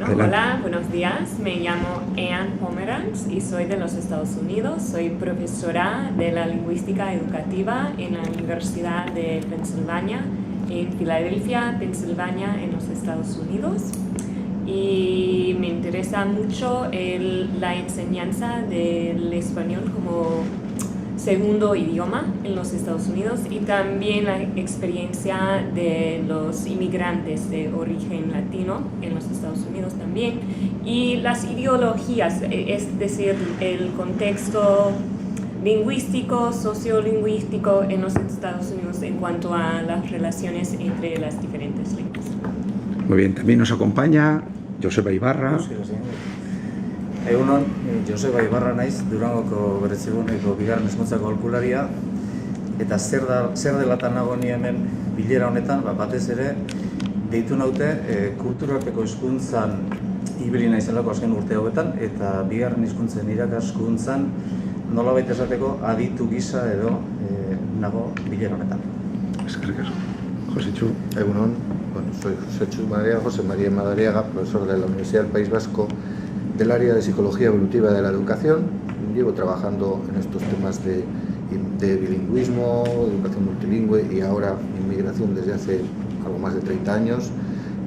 Bueno, hola, buenos días. Me llamo Ann Pomeranz y soy de los Estados Unidos. Soy profesora de la lingüística educativa en la Universidad de Pensilvania, en Filadelfia, Pensilvania, en los Estados Unidos. Y me interesa mucho la enseñanza del español como segundo idioma en los Estados Unidos y también la experiencia de los inmigrantes de origen latino en los Estados Unidos también, y las ideologías, es decir, el contexto lingüístico, sociolingüístico en los Estados Unidos en cuanto a las relaciones entre las diferentes lenguas. Muy bien, también nos acompaña Joseba Ibarra. Egunon, Joseba Ibarra naiz, Durangoko Berritzeguneko bigarren hezkuntzako aholkularia, eta zer delatan nago ni hemen bilera honetan, batez ere deitu naute kulturarteko hizkuntzan ibili naizelako azken urte hauetan, eta bigarren hizkuntzen irakaskuntzan nolabait esateko aditu gisa edo nago bilera honetan. Eskerrik asko. Josetxu. Egunon, soy José María Madariaga, profesor de la Universidad del País Vasco, del área de Psicología Evolutiva de la Educación. Llevo trabajando en estos temas de bilingüismo, educación multilingüe y ahora inmigración desde hace algo más de 30 años.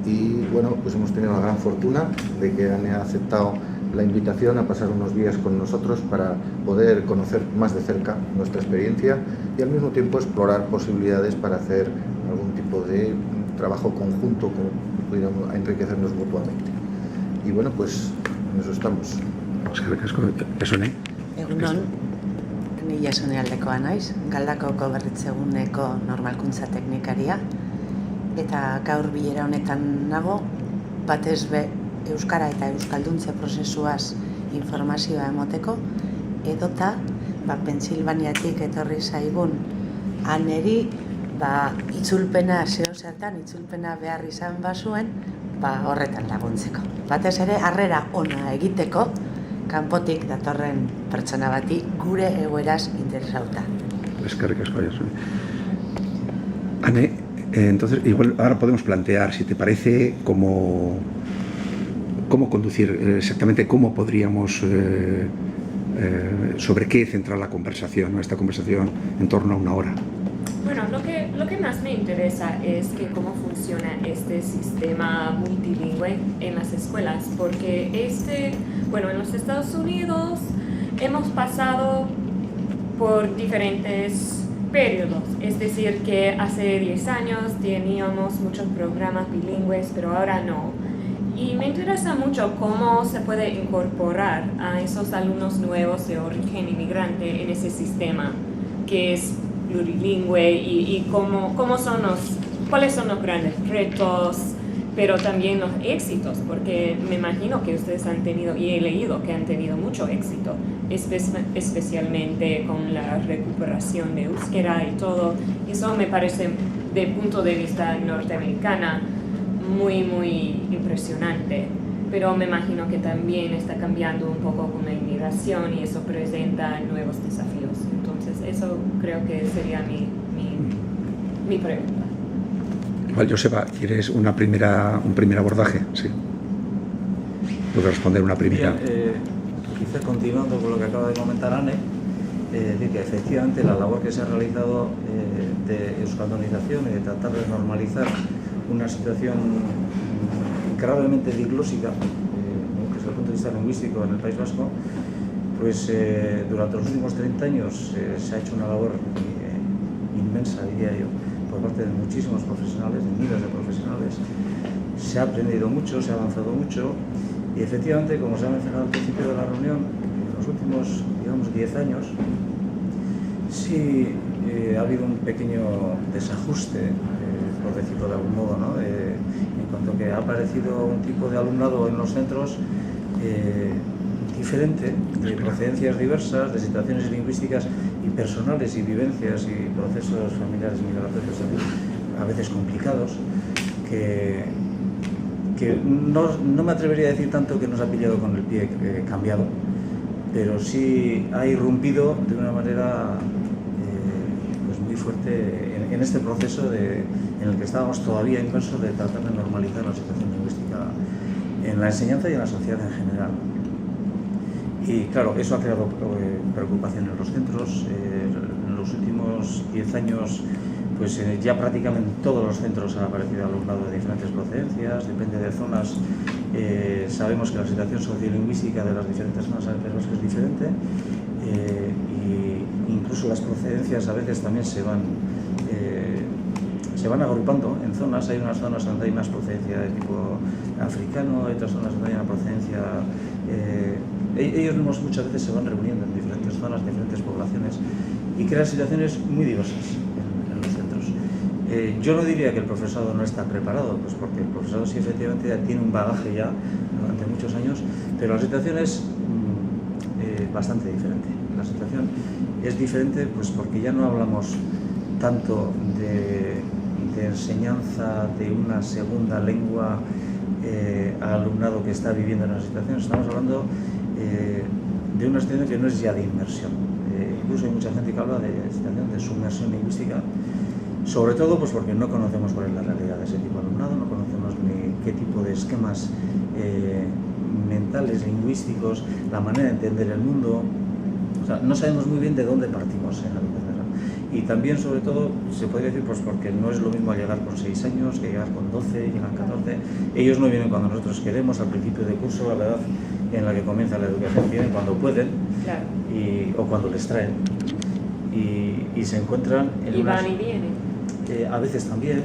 Y bueno, pues hemos tenido la gran fortuna de que han aceptado la invitación a pasar unos días con nosotros para poder conocer más de cerca nuestra experiencia y al mismo tiempo explorar posibilidades para hacer algún tipo de trabajo conjunto que pudiéramos enriquecernos mutuamente. Y bueno, pues en eso estamos. Eskerrik asko, Jasone. Egunon, ni Jasone aldekoa naiz, Galdakoko Berritzeguneko normalkuntza teknikaria, eta gaur bilera honetan nago, batez be euskara eta euskalduntze prozesuaz informazioa emoteko, edota Pensilvaniatik etorri zaigun aneri itzulpena zertan itzulpena behar izan bazuen, horretan laguntzeko. Batez ere, harrera ona egiteko, kanpotik datorren pertsona bati gure egoeraz interesauta. Eskerrik asko, Jasone. Ane, entonces, igual ahora podemos plantear, si te parece, cómo conducir exactamente, cómo podríamos, sobre qué centrar la conversación, ¿no? Esta conversación en torno a una hora. Bueno, lo que más me interesa es que cómo funciona este sistema multilingüe en las escuelas, porque en los Estados Unidos hemos pasado por diferentes periodos, es decir, que hace 10 años teníamos muchos programas bilingües, pero ahora no. Y me interesa mucho cómo se puede incorporar a esos alumnos nuevos de origen inmigrante en ese sistema que es plurilingüe y cuáles son los grandes retos, pero también los éxitos, porque me imagino que ustedes han tenido, y he leído que han tenido mucho éxito, especialmente con la recuperación de euskera y todo. Eso me parece, de punto de vista norteamericana, muy, muy impresionante. Pero me imagino que también está cambiando un poco con la inmigración y eso presenta nuevos desafíos. Entonces, eso creo que sería mi pregunta. Igual, Joseba, ¿quieres un primer abordaje? Sí. Puedo responder una primera. Bien, quizá continuando con lo que acaba de comentar Anne, decir que efectivamente la labor que se ha realizado de euskaldunización y de tratar de normalizar una situación gravemente diglósica, desde el punto de vista lingüístico en el País Vasco, pues durante los últimos 30 años se ha hecho una labor inmensa, diría yo, por parte de muchísimos profesionales, de miles de profesionales. Se ha aprendido mucho, se ha avanzado mucho y efectivamente, como se ha mencionado al principio de la reunión, en los últimos, digamos, 10 años sí ha habido un pequeño desajuste, por decirlo de algún modo, ¿no? En cuanto que ha aparecido un tipo de alumnado en los centros diferente, de procedencias diversas, de situaciones lingüísticas y personales y vivencias y procesos familiares migratorios a veces complicados, que no me atrevería a decir tanto que nos ha pillado con el pie cambiado, pero sí ha irrumpido de una manera pues muy fuerte en este proceso en el que estábamos todavía inmersos de tratar de normalizar la situación lingüística en en la enseñanza y en la sociedad en general. Y claro, eso ha creado preocupación en los centros. En los últimos 10 años, pues ya prácticamente en todos los centros han aparecido alumnado de diferentes procedencias, depende de zonas. Sabemos que la situación sociolingüística de las diferentes zonas del País Vasco es diferente, y incluso las procedencias a veces también se van agrupando en zonas. Hay unas zonas donde hay más procedencia de tipo africano, hay otras zonas donde hay una procedencia... ellos mismos muchas veces se van reuniendo en diferentes zonas, diferentes poblaciones, y crean situaciones muy diversas en los centros. Yo no diría que el profesorado no está preparado, pues porque el profesorado sí efectivamente ya tiene un bagaje ya durante muchos años, pero la situación es bastante diferente. La situación es diferente pues porque ya no hablamos tanto de enseñanza de una segunda lengua al alumnado que está viviendo en una situación. Estamos hablando de una situación que no es ya de inmersión. Incluso hay mucha gente que habla de situación de sumersión lingüística, sobre todo pues porque no conocemos cuál es la realidad de ese tipo de alumnado, no conocemos ni qué tipo de esquemas mentales, lingüísticos, la manera de entender el mundo. O sea, no sabemos muy bien de dónde partimos en la educación. Y también, sobre todo, se podría decir pues porque no es lo mismo llegar con 6 años que llegar con 12, llegan 14. Ellos no vienen cuando nosotros queremos, al principio de curso, a la edad en la que comienza la educación, vienen cuando pueden, claro, o cuando les traen. Y se encuentran en y van y vienen. A veces también.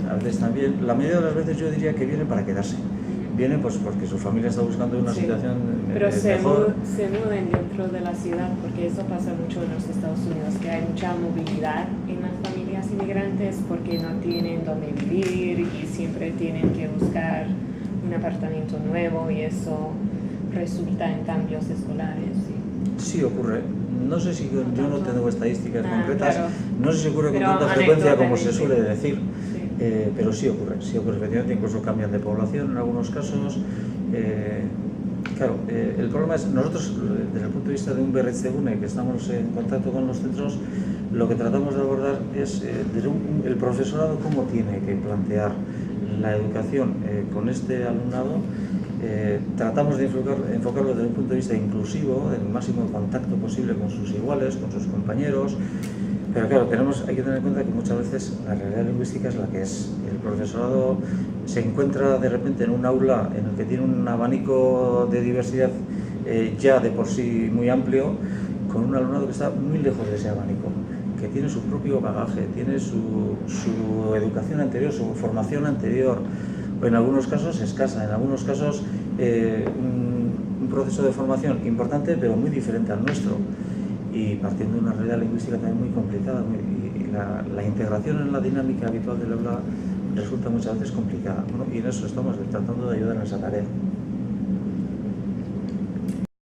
La mayoría de las veces yo diría que vienen para quedarse. Vienen pues porque su familia está buscando una situación pero mejor. se mueven dentro de la ciudad, porque eso pasa mucho en los Estados Unidos, que hay mucha movilidad en las familias inmigrantes porque no tienen dónde vivir y siempre tienen que buscar un apartamento nuevo, y eso resulta en cambios escolares. Sí ocurre. No sé si yo no tengo estadísticas concretas, claro. No sé si ocurre pero con tanta frecuencia como se suele decir. Pero sí ocurre, efectivamente, incluso cambian de población en algunos casos. Claro, el problema es, nosotros, desde el punto de vista de un Berritzegune, que estamos en contacto con los centros, lo que tratamos de abordar es el profesorado cómo tiene que plantear la educación con este alumnado. Tratamos de enfocarlo desde un punto de vista inclusivo, del máximo contacto posible con sus iguales, con sus compañeros. Pero claro, hay que tener en cuenta que muchas veces la realidad lingüística es la que es. El profesorado se encuentra de repente en un aula en el que tiene un abanico de diversidad ya de por sí muy amplio, con un alumnado que está muy lejos de ese abanico, que tiene su propio bagaje, tiene su educación anterior, su formación anterior, o en algunos casos escasa, en algunos casos un proceso de formación importante pero muy diferente al nuestro. Y partiendo de una realidad lingüística también muy complicada, y la integración en la dinámica habitual del aula resulta muchas veces complicada. Bueno, y en eso estamos tratando de ayudar en esa tarea.